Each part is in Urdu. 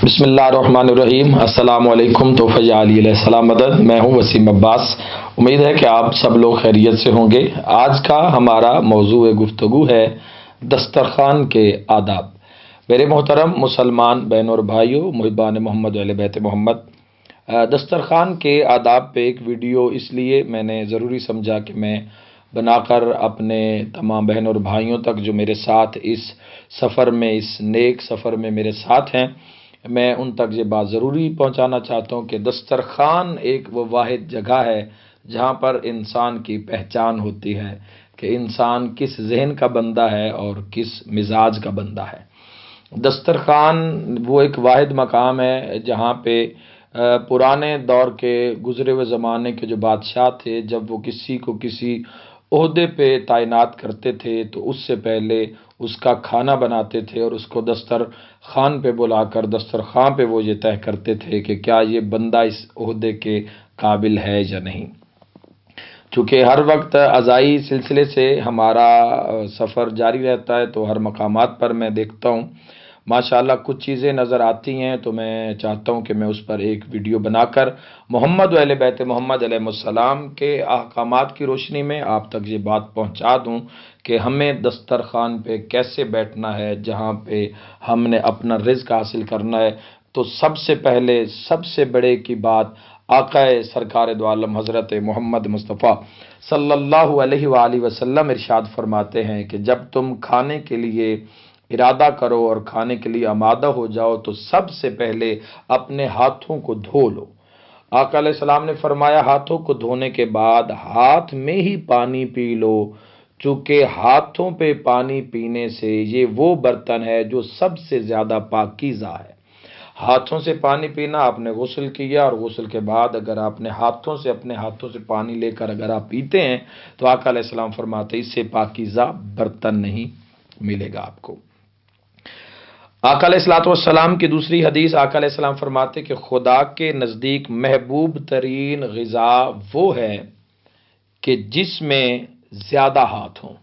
بسم اللہ الرحمن الرحیم۔ السلام علیکم۔ توفیع علی علیہ السلام مدد۔ میں ہوں وسیم عباس۔ امید ہے کہ آپ سب لوگ خیریت سے ہوں گے۔ آج کا ہمارا موضوع گفتگو ہے دسترخوان کے آداب۔ میرے محترم مسلمان بہن اور بھائیوں، محبان محمد اہل بیت محمد، دسترخوان کے آداب پہ ایک ویڈیو اس لیے میں نے ضروری سمجھا کہ میں بنا کر اپنے تمام بہن اور بھائیوں تک جو میرے ساتھ اس سفر میں، اس نیک سفر میں میرے ساتھ ہیں، میں ان تک یہ بات ضروری پہنچانا چاہتا ہوں کہ دسترخوان ایک وہ واحد جگہ ہے جہاں پر انسان کی پہچان ہوتی ہے کہ انسان کس ذہن کا بندہ ہے اور کس مزاج کا بندہ ہے۔ دسترخوان وہ ایک واحد مقام ہے جہاں پہ پرانے دور کے گزرے ہوئے زمانے کے جو بادشاہ تھے، جب وہ کسی کو کسی عہدے پہ تعینات کرتے تھے تو اس سے پہلے اس کا کھانا بناتے تھے اور اس کو دسترخوان پہ بلا کر دسترخوان پہ وہ یہ طے کرتے تھے کہ کیا یہ بندہ اس عہدے کے قابل ہے یا نہیں۔ چونکہ ہر وقت ازائی سلسلے سے ہمارا سفر جاری رہتا ہے تو ہر مقامات پر میں دیکھتا ہوں ماشاءاللہ کچھ چیزیں نظر آتی ہیں، تو میں چاہتا ہوں کہ میں اس پر ایک ویڈیو بنا کر محمد و اہل بیت محمد علیہ السلام کے احکامات کی روشنی میں آپ تک یہ بات پہنچا دوں کہ ہمیں دسترخوان پہ کیسے بیٹھنا ہے جہاں پہ ہم نے اپنا رزق حاصل کرنا ہے۔ تو سب سے پہلے سب سے بڑے کی بات آقا سرکار دو عالم حضرت محمد مصطفیٰ صلی اللہ علیہ وآلہ وسلم ارشاد فرماتے ہیں کہ جب تم کھانے کے لیے ارادہ کرو اور کھانے کے لیے آمادہ ہو جاؤ تو سب سے پہلے اپنے ہاتھوں کو دھو لو۔ آقا علیہ السلام نے فرمایا ہاتھوں کو دھونے کے بعد ہاتھ میں ہی پانی پی لو، چونکہ ہاتھوں پہ پانی پینے سے یہ وہ برتن ہے جو سب سے زیادہ پاکیزہ ہے۔ ہاتھوں سے پانی پینا، آپ نے غسل کیا اور غسل کے بعد اگر آپ نے اپنے ہاتھوں سے پانی لے کر اگر آپ پیتے ہیں تو آقا علیہ السلام فرماتے ہیں اس سے پاکیزہ برتن نہیں ملے گا آپ کو۔ آقا علیہ الصلوۃ والسلام کی دوسری حدیث، آقا علیہ السلام فرماتے کہ خدا کے نزدیک محبوب ترین غذا وہ ہے کہ جس میں زیادہ ہاتھ ہوں،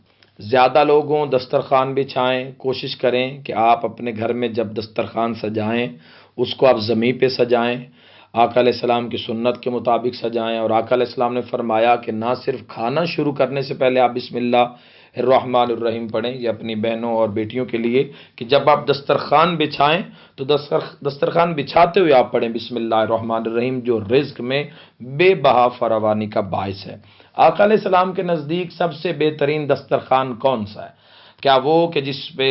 زیادہ لوگ ہوں، دسترخوان بچھائیں۔ کوشش کریں کہ آپ اپنے گھر میں جب دسترخوان سجائیں اس کو آپ زمین پہ سجائیں، آقا علیہ السلام کی سنت کے مطابق سجائیں۔ اور آقا علیہ السلام نے فرمایا کہ نہ صرف کھانا شروع کرنے سے پہلے آپ بسم اللہ الرحمن الرحیم پڑھیں، یہ اپنی بہنوں اور بیٹیوں کے لیے کہ جب آپ دسترخوان بچھائیں تو دسترخوان بچھاتے ہوئے آپ پڑھیں بسم اللہ الرحمن الرحیم، جو رزق میں بے بہا فراوانی کا باعث ہے۔ آقا علیہ السلام کے نزدیک سب سے بہترین دسترخوان کون سا ہے؟ کیا وہ کہ جس پہ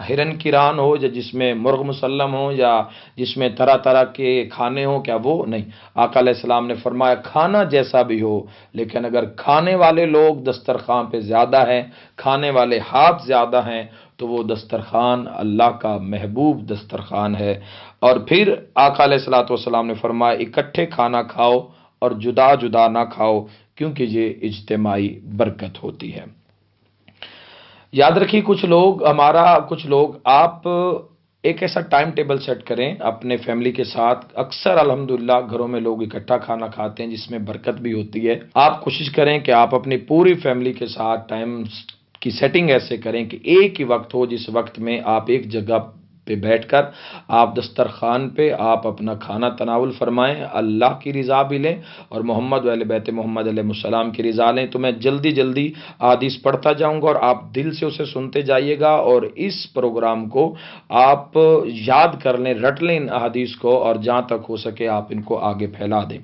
ہرن کی ران ہو، یا جس میں مرغ مسلم ہو، یا جس میں طرح طرح کے کھانے ہوں؟ کیا وہ نہیں؟ آقا علیہ السلام نے فرمایا کھانا جیسا بھی ہو، لیکن اگر کھانے والے لوگ دسترخوان پہ زیادہ ہیں، کھانے والے ہاتھ زیادہ ہیں، تو وہ دسترخوان اللہ کا محبوب دسترخوان ہے۔ اور پھر آقا علیہ الصلوۃ والسلام نے فرمایا اکٹھے کھانا کھاؤ اور جدا جدا نہ کھاؤ، کیونکہ یہ اجتماعی برکت ہوتی ہے۔ یاد رکھیے کچھ لوگ آپ ایک ایسا ٹائم ٹیبل سیٹ کریں اپنے فیملی کے ساتھ۔ اکثر الحمدللہ گھروں میں لوگ اکٹھا کھانا کھاتے ہیں جس میں برکت بھی ہوتی ہے۔ آپ کوشش کریں کہ آپ اپنی پوری فیملی کے ساتھ ٹائم کی سیٹنگ ایسے کریں کہ ایک ہی وقت ہو، جس وقت میں آپ ایک جگہ پہ بیٹھ کر آپ دسترخوان پہ آپ اپنا کھانا تناول فرمائیں، اللہ کی رضا بھی لیں اور محمد و اہل بیت محمد علیہ السلام کی رضا لیں۔ تو میں جلدی احادیث پڑھتا جاؤں گا اور آپ دل سے اسے سنتے جائیے گا، اور اس پروگرام کو آپ یاد کر لیں، رٹ لیں ان احادیث کو، اور جہاں تک ہو سکے آپ ان کو آگے پھیلا دیں۔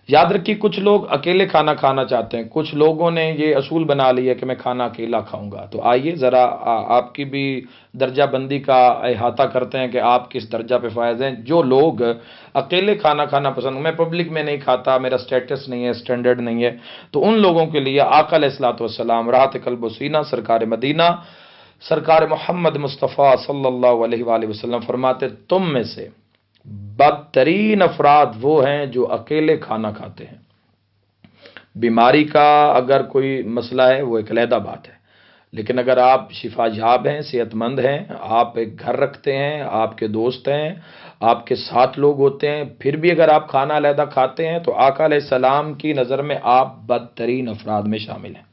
یاد رکھیے کچھ لوگ اکیلے کھانا کھانا چاہتے ہیں، کچھ لوگوں نے یہ اصول بنا لیا کہ میں کھانا اکیلا کھاؤں گا۔ تو آئیے ذرا آپ کی بھی درجہ بندی کا احاطہ کرتے ہیں کہ آپ کس درجہ پہ فائز ہیں۔ جو لوگ اکیلے کھانا کھانا پسند، میں پبلک میں نہیں کھاتا، میرا سٹیٹس نہیں ہے، سٹینڈرڈ نہیں ہے، تو ان لوگوں کے لیے آقا علیہ الصلوۃ والسلام راحت قلب و سینہ سرکار مدینہ سرکار محمد مصطفیٰ صلی اللہ علیہ وآلہ وسلم فرماتے تم میں سے بدترین افراد وہ ہیں جو اکیلے کھانا کھاتے ہیں۔ بیماری کا اگر کوئی مسئلہ ہے وہ ایک علیحدہ بات ہے، لیکن اگر آپ شفا یاب ہیں، صحت مند ہیں، آپ ایک گھر رکھتے ہیں، آپ کے دوست ہیں، آپ کے ساتھ لوگ ہوتے ہیں، پھر بھی اگر آپ کھانا علیحدہ کھاتے ہیں تو آقا علیہ السلام کی نظر میں آپ بدترین افراد میں شامل ہیں۔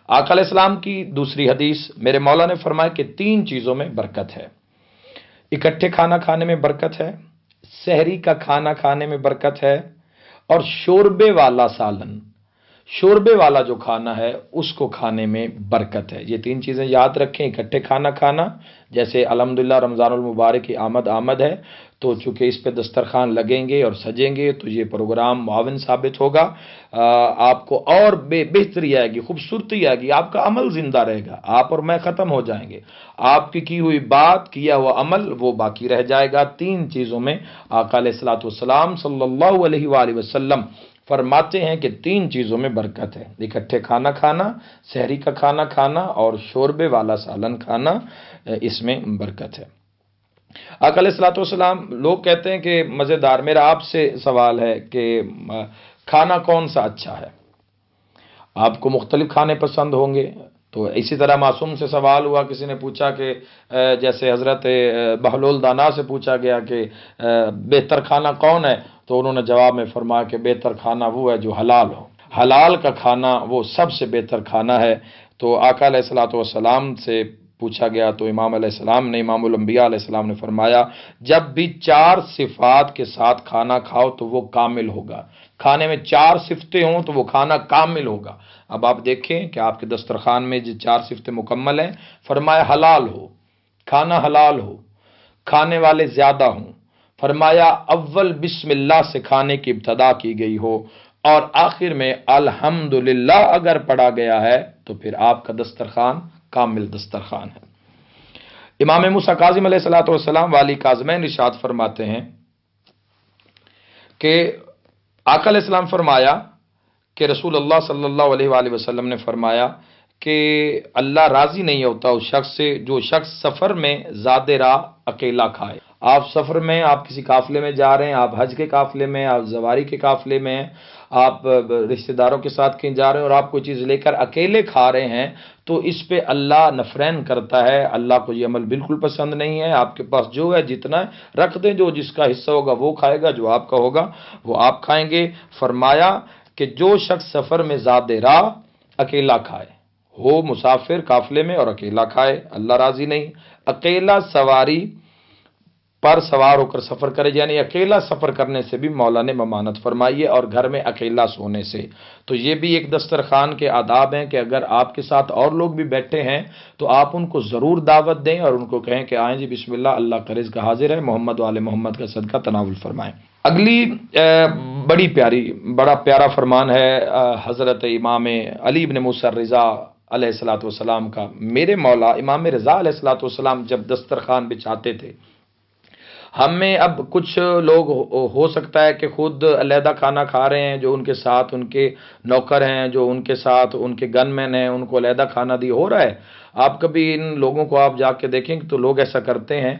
آقا علیہ السلام کی دوسری حدیث، میرے مولا نے فرمایا کہ 3 چیزوں میں برکت ہے۔ اکٹھے کھانا کھانے میں برکت ہے، سحری کا کھانا کھانے میں برکت ہے، اور شوربے والا سالن، شوربے والا جو کھانا ہے اس کو کھانے میں برکت ہے۔ یہ تین چیزیں یاد رکھیں، اکٹھے کھانا کھانا، جیسے الحمدللہ رمضان المبارک کی آمد ہے، تو چونکہ اس پہ دسترخوان لگیں گے اور سجیں گے تو یہ پروگرام معاون ثابت ہوگا، آپ کو اور بہتری آئے گی، خوبصورتی آئے گی، آپ کا عمل زندہ رہے گا، آپ اور میں ختم ہو جائیں گے، آپ کی ہوئی بات، کیا ہوا عمل وہ باقی رہ جائے گا۔ تین چیزوں میں آقا علیہ الصلوۃ والسلام صلی اللہ علیہ وآلہ وسلم فرماتے ہیں کہ تین چیزوں میں برکت ہے، اکٹھے کھانا کھانا، سحری کا کھانا کھانا، اور شوربے والا سالن کھانا، اس میں برکت ہے۔ آقا علیہ الصلوۃ والسلام، لوگ کہتے ہیں کہ مزیدار، میرا آپ سے سوال ہے کہ کھانا کون سا اچھا ہے؟ آپ کو مختلف کھانے پسند ہوں گے، تو اسی طرح معصوم سے سوال ہوا، کسی نے پوچھا کہ جیسے حضرت بہلول دانا سے پوچھا گیا کہ بہتر کھانا کون ہے، تو انہوں نے جواب میں فرمایا کہ بہتر کھانا وہ ہے جو حلال ہو، حلال کا کھانا وہ سب سے بہتر کھانا ہے۔ تو آقا علیہ الصلوۃ والسلام سے پوچھا گیا تو امام علیہ السلام نے، امام الانبیاء علیہ السلام نے فرمایا، جب بھی چار صفات کے ساتھ کھانا کھاؤ تو وہ کامل ہوگا، کھانے میں چار صفتیں ہوں تو وہ کھانا کامل ہوگا۔ اب آپ دیکھیں کہ آپ کے دسترخوان میں جو چار صفتیں مکمل ہیں، فرمایا حلال ہو، کھانا حلال ہو، کھانے والے زیادہ ہوں، فرمایا اول بسم اللہ سے کھانے کی ابتدا کی گئی ہو، اور آخر میں الحمدللہ اگر پڑھا گیا ہے تو پھر آپ کا دسترخوان کامل دسترخوان ہے۔ امام موسیٰ کاظم علیہ الصلوۃ والسلام والی کاظمین ارشاد فرماتے ہیں کہ آقا علیہ السلام فرمایا کہ رسول اللہ صلی اللہ علیہ وآلہ وسلم نے فرمایا کہ اللہ راضی نہیں ہوتا اس شخص سے جو شخص سفر میں زاد راہ اکیلا کھائے۔ آپ سفر میں، آپ کسی قافلے میں جا رہے ہیں، آپ حج کے قافلے میں، آپ زواری کے قافلے میں ہیں، آپ رشتہ داروں کے ساتھ کہیں جا رہے ہیں اور آپ کوئی چیز لے کر اکیلے کھا رہے ہیں، تو اس پہ اللہ نفرین کرتا ہے، اللہ کو یہ عمل بالکل پسند نہیں ہے۔ آپ کے پاس جو ہے جتنا ہے رکھ دیں، جو جس کا حصہ ہوگا وہ کھائے گا، جو آپ کا ہوگا وہ آپ کھائیں گے۔ فرمایا کہ جو شخص سفر میں زاد راہ اکیلا کھائے، ہو مسافر قافلے میں اور اکیلا کھائے، اللہ راضی نہیں۔ اکیلا سواری پر سوار ہو کر سفر کرے، یعنی اکیلا سفر کرنے سے بھی مولا نے ممانت فرمائی ہے، اور گھر میں اکیلا سونے سے۔ تو یہ بھی ایک دسترخوان کے آداب ہیں کہ اگر آپ کے ساتھ اور لوگ بھی بیٹھے ہیں تو آپ ان کو ضرور دعوت دیں اور ان کو کہیں کہ آئیں جی بسم اللہ، اللہ کا رزق حاضر ہے، محمد والے محمد کا صدقہ تناول فرمائیں۔ اگلی بڑا پیارا فرمان ہے حضرت امام علی بن موسیٰ رضا علیہ الصلوۃ والسلام کا۔ میرے مولا امام رضا علیہ الصلوۃ والسلام جب دسترخوان بچھاتے تھے، ہم میں اب کچھ لوگ ہو سکتا ہے کہ خود علیحدہ کھانا کھا رہے ہیں، جو ان کے ساتھ ان کے نوکر ہیں، جو ان کے ساتھ ان کے گن مین ہیں، ان کو علیحدہ کھانا دی ہو رہا ہے۔ آپ کبھی ان لوگوں کو آپ جا کے دیکھیں تو لوگ ایسا کرتے ہیں،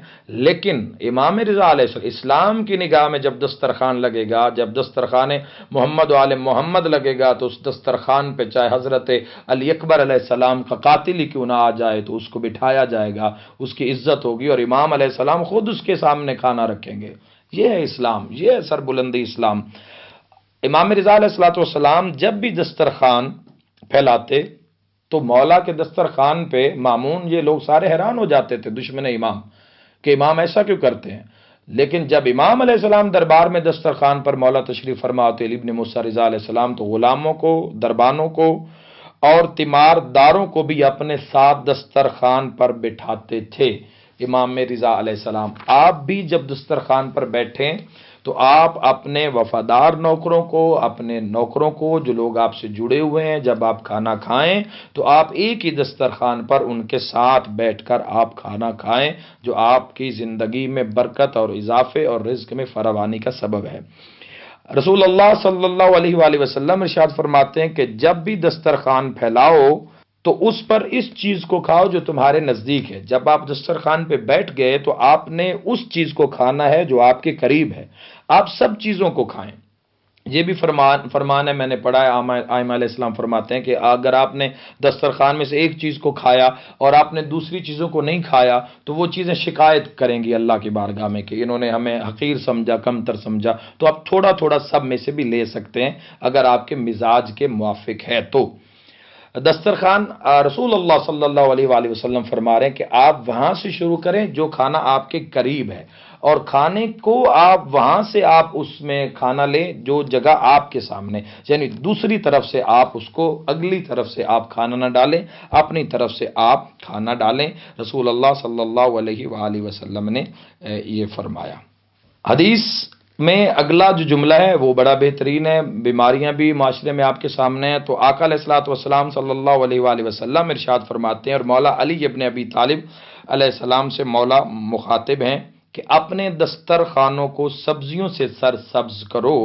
لیکن امام رضا علیہ السلام، اسلام کی نگاہ میں جب دسترخوان لگے گا، جب دسترخوان محمد وآل محمد لگے گا، تو اس دسترخوان پہ چاہے حضرت علی اکبر علیہ السلام کا قاتل ہی کیوں نہ آ جائے تو اس کو بٹھایا جائے گا، اس کی عزت ہوگی، اور امام علیہ السلام خود اس کے سامنے کھانا رکھیں گے۔ یہ ہے اسلام، یہ ہے سربلندی اسلام۔ امام رضا علیہ الصلوۃ والسلام جب بھی دسترخوان پھیلاتے تو مولا کے دسترخوان پہ مامون، یہ لوگ سارے حیران ہو جاتے تھے، دشمن امام، کہ امام ایسا کیوں کرتے ہیں۔ لیکن جب امام علیہ السلام دربار میں دسترخوان پر مولا تشریف فرما ہوتے علی بن موسیٰ رضا علیہ السلام، تو غلاموں کو، دربانوں کو اور تیمار داروں کو بھی اپنے ساتھ دسترخوان پر بٹھاتے تھے امام رضا علیہ السلام۔ آپ بھی جب دسترخوان پر بیٹھیں تو آپ اپنے وفادار نوکروں کو، اپنے نوکروں کو، جو لوگ آپ سے جڑے ہوئے ہیں، جب آپ کھانا کھائیں تو آپ ایک ہی دسترخوان پر ان کے ساتھ بیٹھ کر آپ کھانا کھائیں، جو آپ کی زندگی میں برکت اور اضافے اور رزق میں فراوانی کا سبب ہے۔ رسول اللہ صلی اللہ علیہ وآلہ وسلم ارشاد فرماتے ہیں کہ جب بھی دسترخوان پھیلاؤ تو اس پر اس چیز کو کھاؤ جو تمہارے نزدیک ہے۔ جب آپ دسترخوان پہ بیٹھ گئے تو آپ نے اس چیز کو کھانا ہے جو آپ کے قریب ہے، آپ سب چیزوں کو کھائیں۔ یہ بھی فرمان ہے، میں نے پڑھا ہے، آئمہ علیہ السلام فرماتے ہیں کہ اگر آپ نے دسترخوان میں سے ایک چیز کو کھایا اور آپ نے دوسری چیزوں کو نہیں کھایا تو وہ چیزیں شکایت کریں گی اللہ کی بارگاہ میں کہ انہوں نے ہمیں حقیر سمجھا، کمتر سمجھا۔ تو آپ تھوڑا تھوڑا سب میں سے بھی لے سکتے ہیں اگر آپ کے مزاج کے موافق ہے تو۔ دسترخوان رسول اللہ صلی اللہ علیہ وآلہ وسلم فرما رہے ہیں کہ آپ وہاں سے شروع کریں جو کھانا آپ کے قریب ہے، اور کھانے کو آپ وہاں سے آپ اس میں کھانا لیں جو جگہ آپ کے سامنے، یعنی دوسری طرف سے آپ اس کو، اگلی طرف سے آپ کھانا نہ ڈالیں، اپنی طرف سے آپ کھانا ڈالیں۔ رسول اللہ صلی اللہ علیہ وآلہ وسلم نے یہ فرمایا۔ حدیث میں اگلا جو جملہ ہے وہ بڑا بہترین ہے، بیماریاں بھی معاشرے میں آپ کے سامنے ہیں، تو آقا علیہ الصلوۃ والسلام صلی اللہ علیہ وآلہ وسلم ارشاد فرماتے ہیں، اور مولا علی ابن ابی طالب علیہ السلام سے مولا مخاطب ہیں کہ اپنے دسترخوانوں کو سبزیوں سے سرسبز کرو،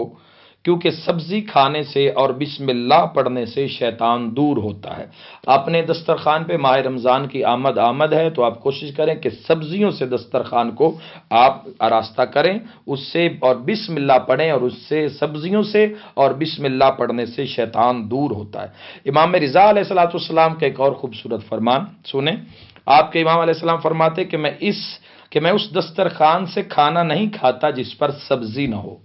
کیونکہ سبزی کھانے سے اور بسم اللہ پڑھنے سے شیطان دور ہوتا ہے۔ اپنے دسترخوان پہ ماہ رمضان کی آمد ہے تو آپ کوشش کریں کہ سبزیوں سے دسترخوان کو آپ آراستہ کریں، اس سے، اور بسم اللہ پڑھیں، اور اس سے، سبزیوں سے اور بسم اللہ پڑھنے سے شیطان دور ہوتا ہے۔ امام رضا علیہ الصلوۃ والسلام کا ایک اور خوبصورت فرمان سنیں۔ آپ کے امام علیہ السلام فرماتے کہ میں اس دسترخوان سے کھانا نہیں کھاتا جس پر سبزی نہ ہو۔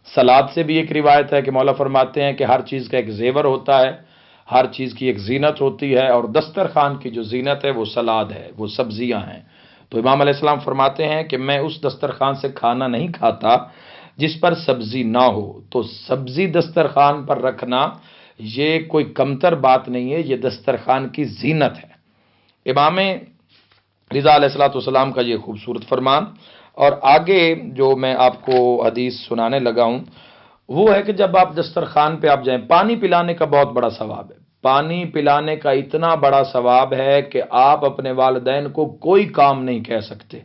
سلاد سے بھی ایک روایت ہے کہ مولا فرماتے ہیں کہ ہر چیز کا ایک زیور ہوتا ہے، ہر چیز کی ایک زینت ہوتی ہے، اور دسترخوان کی جو زینت ہے وہ سلاد ہے، وہ سبزیاں ہیں۔ تو امام علیہ السلام فرماتے ہیں کہ میں اس دسترخوان سے کھانا نہیں کھاتا جس پر سبزی نہ ہو۔ تو سبزی دسترخوان پر رکھنا یہ کوئی کمتر بات نہیں ہے، یہ دسترخوان کی زینت ہے۔ امام رضا علیہ الصلوۃ والسلام کا یہ خوبصورت فرمان۔ اور آگے جو میں آپ کو حدیث سنانے لگا ہوں وہ ہے کہ جب آپ دسترخوان پہ آپ جائیں، پانی پلانے کا بہت بڑا ثواب ہے، پانی پلانے کا اتنا بڑا ثواب ہے کہ آپ اپنے والدین کو کوئی کام نہیں کہہ سکتے،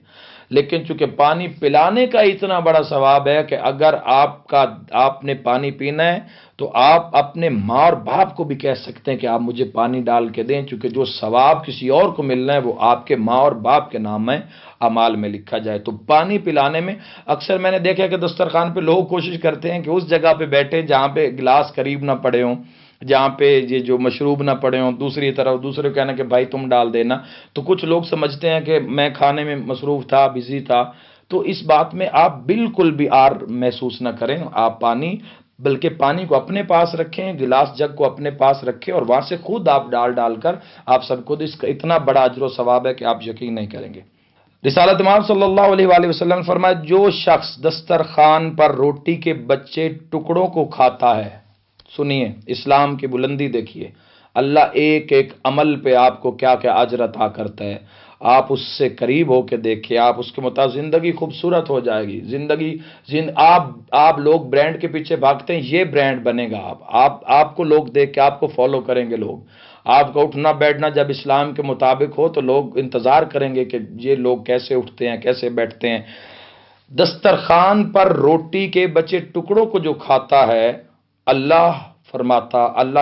لیکن چونکہ پانی پلانے کا اتنا بڑا ثواب ہے کہ اگر آپ نے پانی پینا ہے تو آپ اپنے ماں اور باپ کو بھی کہہ سکتے ہیں کہ آپ مجھے پانی ڈال کے دیں، چونکہ جو ثواب کسی اور کو ملنا ہے وہ آپ کے ماں اور باپ کے نام میں اعمال میں لکھا جائے۔ تو پانی پلانے میں اکثر میں نے دیکھا کہ دسترخوان پہ لوگ کوشش کرتے ہیں کہ اس جگہ پہ بیٹھے جہاں پہ گلاس قریب نہ پڑے ہوں، جہاں پہ یہ جو مشروب نہ پڑے ہوں، دوسری طرف دوسرے کو کہنا کہ بھائی تم ڈال دینا۔ تو کچھ لوگ سمجھتے ہیں کہ میں کھانے میں مصروف تھا، بزی تھا، تو اس بات میں آپ بالکل بھی آر محسوس نہ کریں۔ آپ بلکہ پانی کو اپنے پاس رکھیں، گلاس جگ کو اپنے پاس رکھیں، اور وہاں سے خود آپ ڈال کر آپ سب کو، اس کا اتنا بڑا اجر و ثواب ہے کہ آپ یقین نہیں کریں گے۔ رسالت امام صلی اللہ علیہ وآلہ وسلم نے فرمایا جو شخص دسترخوان پر روٹی کے بچے ٹکڑوں کو کھاتا ہے، سنیے اسلام کی بلندی دیکھیے، اللہ ایک ایک عمل پہ آپ کو کیا کیا اجر عطا کرتا ہے، آپ اس سے قریب ہو کے دیکھیں، آپ اس کے مطابق زندگی خوبصورت ہو جائے گی۔ آپ لوگ برانڈ کے پیچھے بھاگتے ہیں، یہ برانڈ بنے گا۔ آپ کو لوگ دیکھ کے آپ کو فالو کریں گے، لوگ آپ کا اٹھنا بیٹھنا جب اسلام کے مطابق ہو تو لوگ انتظار کریں گے کہ یہ لوگ کیسے اٹھتے ہیں، کیسے بیٹھتے ہیں۔ دسترخوان پر روٹی کے بچے ٹکڑوں کو جو کھاتا ہے، اللہ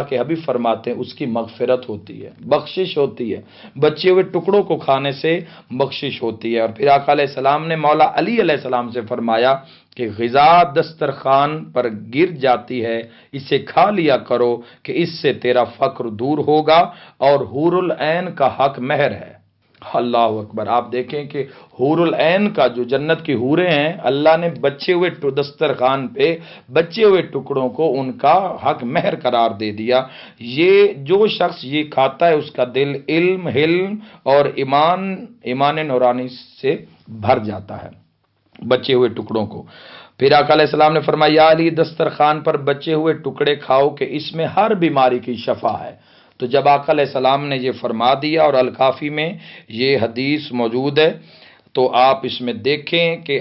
کے حبیب فرماتے ہیں اس کی مغفرت ہوتی ہے، بخشش ہوتی ہے، بچے ہوئے ٹکڑوں کو کھانے سے بخشش ہوتی ہے۔ اور پھر آقا علیہ السلام نے مولا علی علیہ السلام سے فرمایا کہ غذا دسترخوان پر گر جاتی ہے، اسے کھا لیا کرو کہ اس سے تیرا فقر دور ہوگا اور حور العین کا حق مہر ہے۔ اللہ اکبر! آپ دیکھیں کہ حور العین کا جو جنت کی حوریں ہیں، اللہ نے بچے ہوئے دسترخوان پہ بچے ہوئے ٹکڑوں کو ان کا حق مہر قرار دے دیا۔ یہ جو شخص یہ کھاتا ہے اس کا دل علم، حلم اور ایمان نورانی سے بھر جاتا ہے، بچے ہوئے ٹکڑوں کو۔ پھر آقا علیہ السلام نے فرمایا یا علی دسترخوان پر بچے ہوئے ٹکڑے کھاؤ کہ اس میں ہر بیماری کی شفا ہے۔ تو جب آقا علیہ السلام نے یہ فرما دیا، اور الکافی میں یہ حدیث موجود ہے، تو آپ اس میں دیکھیں کہ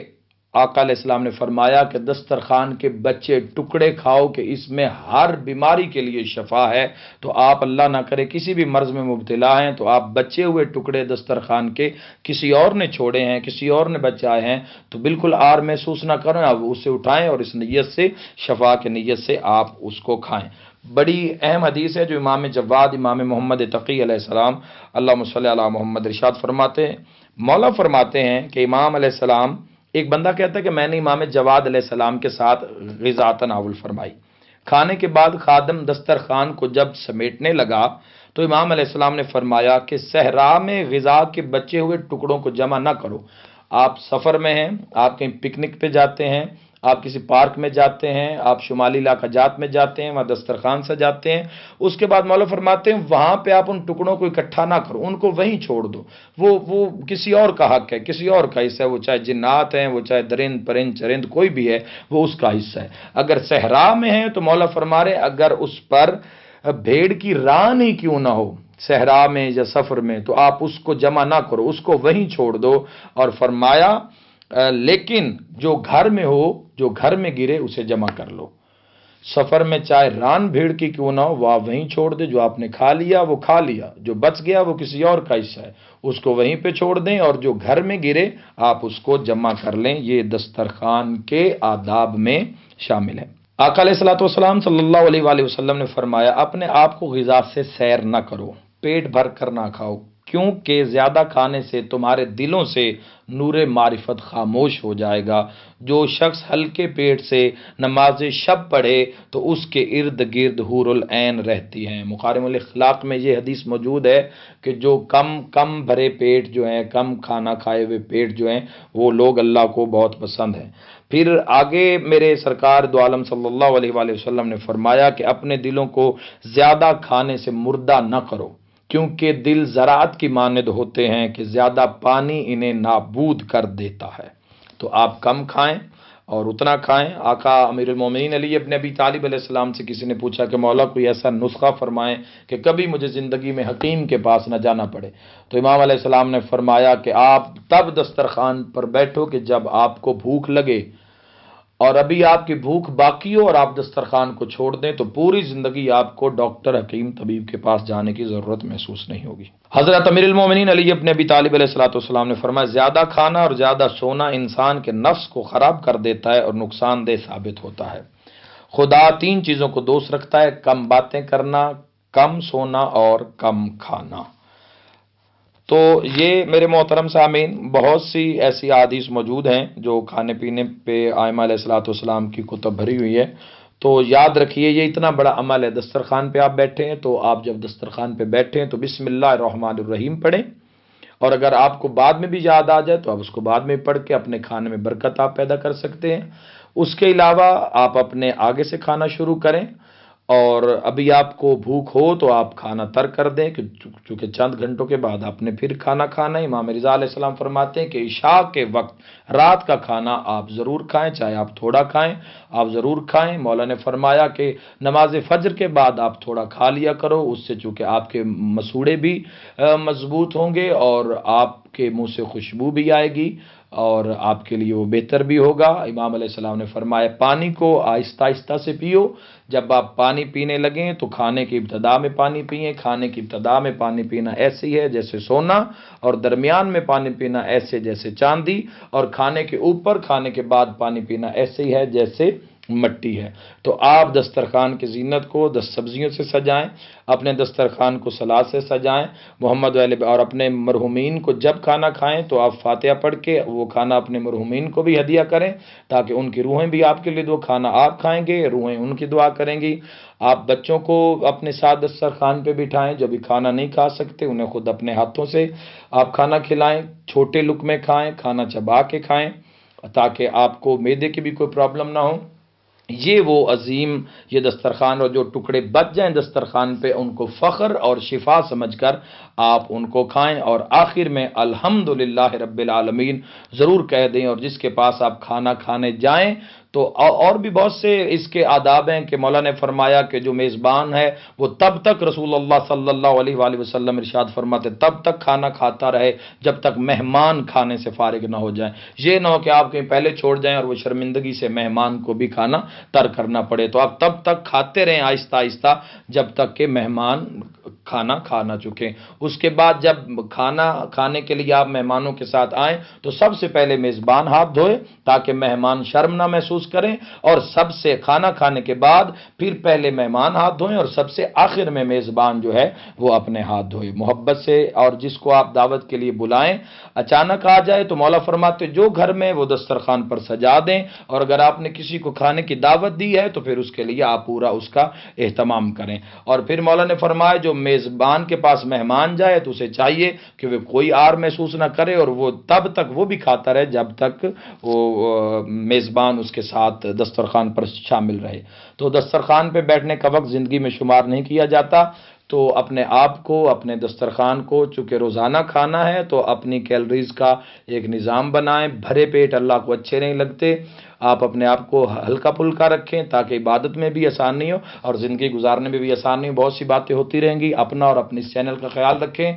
آقا علیہ السلام نے فرمایا کہ دسترخوان کے بچے ٹکڑے کھاؤ کہ اس میں ہر بیماری کے لیے شفا ہے۔ تو آپ اللہ نہ کرے کسی بھی مرض میں مبتلا ہیں تو آپ بچے ہوئے ٹکڑے دسترخوان کے کسی اور نے چھوڑے ہیں، کسی اور نے بچائے ہیں تو بالکل آر محسوس نہ کریں، آپ اسے اٹھائیں اور اس نیت سے، شفا کی نیت سے آپ اس کو کھائیں۔ بڑی اہم حدیث ہے جو امام جواد امام محمد تقی علیہ السلام اللہم صلی علی محمد ارشاد فرماتے ہیں، مولا فرماتے ہیں کہ امام علیہ السلام، ایک بندہ کہتا ہے کہ میں نے امام جواد علیہ السلام کے ساتھ غذا تناول فرمائی، کھانے کے بعد خادم دسترخوان کو جب سمیٹنے لگا تو امام علیہ السلام نے فرمایا کہ صحرا میں غذا کے بچے ہوئے ٹکڑوں کو جمع نہ کرو۔ آپ سفر میں ہیں، آپ کہیں پکنک پہ جاتے ہیں، آپ کسی پارک میں جاتے ہیں، آپ شمالی علاقہ جات میں جاتے ہیں، وہاں دسترخوان سجاتے ہیں، اس کے بعد مولا فرماتے ہیں وہاں پہ آپ ان ٹکڑوں کو اکٹھا نہ کرو، ان کو وہیں چھوڑ دو، وہ کسی اور کا حق ہے، کسی اور کا حصہ ہے، وہ چاہے جنات ہیں، وہ چاہے درند پرند چرند کوئی بھی ہے، وہ اس کا حصہ ہے۔ اگر صحرا میں ہے تو مولا فرما رہے اگر اس پر بھیڑ کی ران ہی کیوں نہ ہو، صحرا میں یا سفر میں، تو آپ اس کو جمع نہ کرو، اس کو وہیں چھوڑ دو، اور فرمایا لیکن جو گھر میں ہو، جو گھر میں گرے اسے جمع کر لو۔ سفر میں چاہے ران بھیڑ کی کیوں نہ ہو، وہ آپ وہیں چھوڑ دیں، جو آپ نے کھا لیا وہ کھا لیا، جو بچ گیا وہ کسی اور کا حصہ ہے، اس کو وہیں پہ چھوڑ دیں، اور جو گھر میں گرے آپ اس کو جمع کر لیں۔ یہ دسترخوان کے آداب میں شامل ہے۔ آقا علیہ الصلوۃ والسلام صلی اللہ علیہ وآلہ وسلم نے فرمایا اپنے آپ کو غذا سے سیر نہ کرو، پیٹ بھر کر نہ کھاؤ، کیونکہ زیادہ کھانے سے تمہارے دلوں سے نور معرفت خاموش ہو جائے گا۔ جو شخص ہلکے پیٹ سے نماز شب پڑھے تو اس کے ارد گرد حور العین رہتی ہیں۔ مکارم الاخلاق میں یہ حدیث موجود ہے کہ جو کم بھرے پیٹ جو ہیں، کم کھانا کھائے ہوئے پیٹ جو ہیں، وہ لوگ اللہ کو بہت پسند ہیں۔ پھر آگے میرے سرکار دو عالم صلی اللہ علیہ وآلہ وسلم نے فرمایا کہ اپنے دلوں کو زیادہ کھانے سے مردہ نہ کرو، کیونکہ دل زراعت کی مانند ہوتے ہیں کہ زیادہ پانی انہیں نابود کر دیتا ہے۔ تو آپ کم کھائیں اور اتنا کھائیں۔ آقا امیر المومنین علی ابن ابی طالب علیہ السلام سے کسی نے پوچھا کہ مولا کوئی ایسا نسخہ فرمائیں کہ کبھی مجھے زندگی میں حکیم کے پاس نہ جانا پڑے، تو امام علیہ السلام نے فرمایا کہ آپ تب دسترخوان پر بیٹھو کہ جب آپ کو بھوک لگے، اور ابھی آپ کی بھوک باقی ہو اور آپ دسترخوان کو چھوڑ دیں تو پوری زندگی آپ کو ڈاکٹر حکیم طبیب کے پاس جانے کی ضرورت محسوس نہیں ہوگی۔ حضرت امیر المومنین علی ابن ابی طالب علیہ الصلوۃ والسلام نے فرمایا زیادہ کھانا اور زیادہ سونا انسان کے نفس کو خراب کر دیتا ہے اور نقصان دہ ثابت ہوتا ہے۔ خدا تین چیزوں کو دوست رکھتا ہے: کم باتیں کرنا، کم سونا اور کم کھانا۔ تو یہ میرے محترم سامعین بہت سی ایسی احادیث موجود ہیں جو کھانے پینے پہ ائمہ علیہ الصلوۃ والسلام کی کتب بھری ہوئی ہے۔ تو یاد رکھیے یہ اتنا بڑا عمل ہے، دسترخوان پہ آپ بیٹھے ہیں تو آپ جب دسترخوان پہ بیٹھے ہیں تو بسم اللہ الرحمن الرحیم پڑھیں، اور اگر آپ کو بعد میں بھی یاد آ جائے تو آپ اس کو بعد میں پڑھ کے اپنے کھانے میں برکت آپ پیدا کر سکتے ہیں۔ اس کے علاوہ آپ اپنے آگے سے کھانا شروع کریں، اور ابھی آپ کو بھوک ہو تو آپ کھانا ترک کر دیں، چونکہ چند گھنٹوں کے بعد آپ نے پھر کھانا کھانا ہے۔ امام رضا علیہ السلام فرماتے ہیں کہ عشاء کے وقت رات کا کھانا آپ ضرور کھائیں، چاہے آپ تھوڑا کھائیں، آپ ضرور کھائیں۔ مولا نے فرمایا کہ نماز فجر کے بعد آپ تھوڑا کھا لیا کرو، اس سے چونکہ آپ کے مسوڑے بھی مضبوط ہوں گے اور آپ کے منہ سے خوشبو بھی آئے گی، اور آپ کے لیے وہ بہتر بھی ہوگا۔ امام علیہ السلام نے فرمایا پانی کو آہستہ آہستہ سے پیو، جب آپ پانی پینے لگیں تو کھانے کی ابتدا میں پانی پئیں، کھانے کی ابتدا میں پانی پینا ایسے ہی ہے جیسے سونا، اور درمیان میں پانی پینا ایسے جیسے چاندی، اور کھانے کے اوپر کھانے کے بعد پانی پینا ایسے ہی ہے جیسے مٹی ہے۔ تو آپ دسترخوان کی زینت کو 10 سبزیوں سے سجائیں، اپنے دسترخوان کو سلاد سے سجائیں، محمد اور اپنے مرحومین کو جب کھانا کھائیں تو آپ فاتحہ پڑھ کے وہ کھانا اپنے مرحومین کو بھی ہدیہ کریں، تاکہ ان کی روحیں بھی آپ کے لیے کھانا آپ کھائیں گے، روحیں ان کی دعا کریں گی۔ آپ بچوں کو اپنے ساتھ دسترخوان پہ بٹھائیں، جو بھی کھانا نہیں کھا سکتے انہیں خود اپنے ہاتھوں سے آپ کھانا کھلائیں، چھوٹے لقمے کھائیں، کھانا چبا کے کھائیں، تاکہ آپ کو معدے کی بھی کوئی پرابلم نہ ہو۔ یہ وہ عظیم یہ دسترخوان، اور جو ٹکڑے بچ جائیں دسترخوان پہ ان کو فخر اور شفا سمجھ کر آپ ان کو کھائیں، اور آخر میں الحمدللہ رب العالمین ضرور کہہ دیں۔ اور جس کے پاس آپ کھانا کھانے جائیں تو اور بھی بہت سے اس کے آداب ہیں کہ مولا نے فرمایا کہ جو میزبان ہے وہ تب تک، رسول اللہ صلی اللہ علیہ وآلہ وسلم ارشاد فرماتے تب تک کھانا کھاتا رہے جب تک مہمان کھانے سے فارغ نہ ہو جائیں۔ یہ نہ ہو کہ آپ کہیں پہلے چھوڑ جائیں اور وہ شرمندگی سے مہمان کو بھی کھانا ترک کرنا پڑے۔ تو آپ تب تک کھاتے رہیں آہستہ آہستہ جب تک کہ مہمان کھانا کھا نہ چکیں۔ اس کے بعد جب کھانا کھانے کے لیے آپ مہمانوں کے ساتھ آئیں تو سب سے پہلے میزبان ہاتھ دھوئے تاکہ مہمان شرم نہ محسوس کریں، اور سب سے کھانا کھانے کے بعد پھر پہلے مہمان ہاتھ دھوئیں، اور سب سے آخر میں میزبان جو ہے وہ اپنے ہاتھ دھوئے محبت سے۔ اور جس کو آپ دعوت کے لیے بلائیں اچانک آ جائے تو مولا فرماتے جو گھر میں وہ دسترخوان پر سجا دیں، اور اگر آپ نے کسی کو کھانے کی دعوت دی ہے تو پھر اس کے لیے آپ پورا اس کا اہتمام کریں۔ اور پھر مولا نے فرمایا جو میزبان کے پاس مہمان جائے تو اسے چاہیے کہ وہ کوئی آر محسوس نہ کرے، اور وہ تب تک وہ بھی کھاتا رہے جب تک وہ میزبان اس کے ساتھ دسترخوان پر شامل رہے۔ تو دسترخوان پہ بیٹھنے کا وقت زندگی میں شمار نہیں کیا جاتا، تو اپنے آپ کو، اپنے دسترخوان کو، چونکہ روزانہ کھانا ہے تو اپنی کیلریز کا ایک نظام بنائیں۔ بھرے پیٹ اللہ کو اچھے نہیں لگتے، آپ اپنے آپ کو ہلکا پھلکا رکھیں تاکہ عبادت میں بھی آسانی ہو اور زندگی گزارنے میں بھی آسانی ہو۔ بہت سی باتیں ہوتی رہیں گی، اپنا اور اپنے اس چینل کا خیال رکھیں،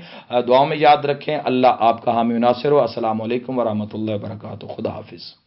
دعاؤں میں یاد رکھیں۔ اللہ آپ کا حامی و ناصر ہو۔ السلام علیکم ورحمۃ اللہ وبرکاتہ۔ خدا حافظ۔